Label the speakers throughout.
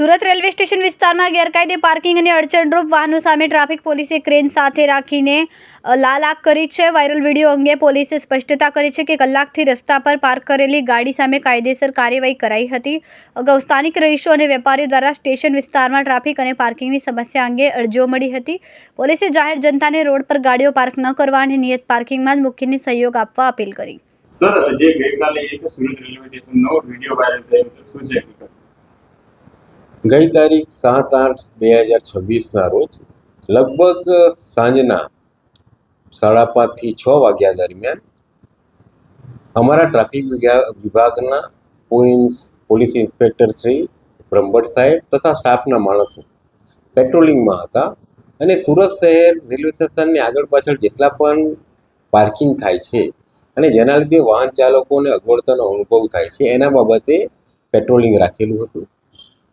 Speaker 1: Surat railway station વિસ્તારમાં ગેરકાયદે parking અને અડચણરૂપ વાહનો સામે ટ્રાફિક પોલીસે ક્રેન સાથે રાખીને લાલ આંખ કરી છે। વાયરલ વિડીયો અંગે પોલીસે સ્પષ્ટતા કરી છે કે કલાકથી રસ્તા પર પાર્ક કરેલી ગાડી સામે કાયદેસર કાર્યવાહી કરાઈ હતી। અગાઉ સ્થાનિક રહીશો અને વેપારીઓ દ્વારા સ્ટેશન વિસ્તારમાં ટ્રાફિક અને પાર્કિંગની સમસ્યા અંગે અરજીઓ મળી હતી। પોલીસે જાહેર જનતાને રોડ પર ગાડીઓ પાર્ક ન કરવા અને નિયત પાર્કિંગમાં જ મૂકીને સહયોગ આપવા અપીલ કરી।
Speaker 2: સર, જે ગઈકાલે એક સુરત રેલવે સ્ટેશનનો વિડીયો વાયરલ થયો હતો, શું છે હકીકત?
Speaker 3: ગઈ તારીખ 7/8/2026ના રોજ લગભગ સાંજના 5:30 થી 6 વાગ્યા દરમિયાન અમારા ટ્રાફિક વિભાગના પોલીસ ઇન્સ્પેક્ટર શ્રી બ્રહ્મભટ્ટ સાહેબ તથા સ્ટાફના માણસો પેટ્રોલિંગમાં હતા અને સુરત શહેર રેલવે સ્ટેશનની આગળ પાછળ જેટલા પણ પાર્કિંગ થાય છે અને જેના લીધે વાહન ચાલકોને અગવડતાનો અનુભવ થાય છે એના બાબતે પેટ્રોલિંગ રાખેલું હતું।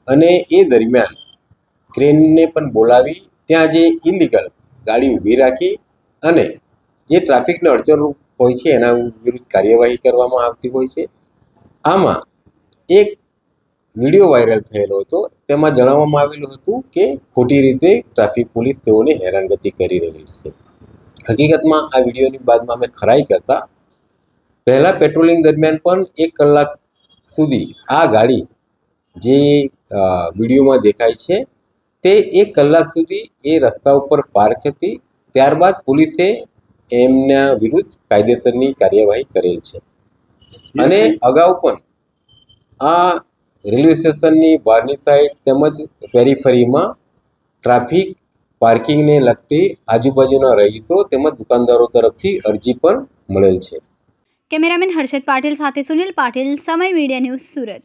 Speaker 3: અને એ દરમિયાન ક્રેનને પણ બોલાવી ત્યાં જે ઇલીગલ ગાડી ઊભી રાખી અને જે ટ્રાફિકને અડચણરૂપ હોય છે એના વિરુદ્ધ કાર્યવાહી કરવામાં આવતી હોય છે। આમાં એક વિડીયો વાયરલ થયેલો હતો, તેમાં જણાવવામાં આવેલું હતું કે ખોટી રીતે ટ્રાફિક પોલીસ તેઓને હેરાનગતિ કરી રહી છે। હકીકતમાં આ વિડીયોની બાદમાં અમે ખરાઈ કરતા પહેલાં પેટ્રોલિંગ દરમિયાન પણ 1 કલાક સુધી આ ગાડી જે વિડીયોમાં દેખાય છે તે 1 કલાક સુધી એ રસ્તા ઉપર પાર્ક હતી। ત્યારબાદ પોલીસે એમના વિરુદ્ધ કાયદેસરની કાર્યવાહી કરેલ છે અને અગાઉ પણ આ રેલવે સ્ટેશનની બહારની સાઈડ તેમજ પેરીફરીમાં ટ્રાફિક પાર્કિંગને લગતી આજુબાજુના રહીશો તેમજ દુકાનદારો તરફથી અરજી પણ મળેલ છે।
Speaker 1: કેમેરામેન હર્ષદ પાટીલ સાથે સુનિલ પાટીલ, સમય મીડિયા ન્યૂઝ, સુરત।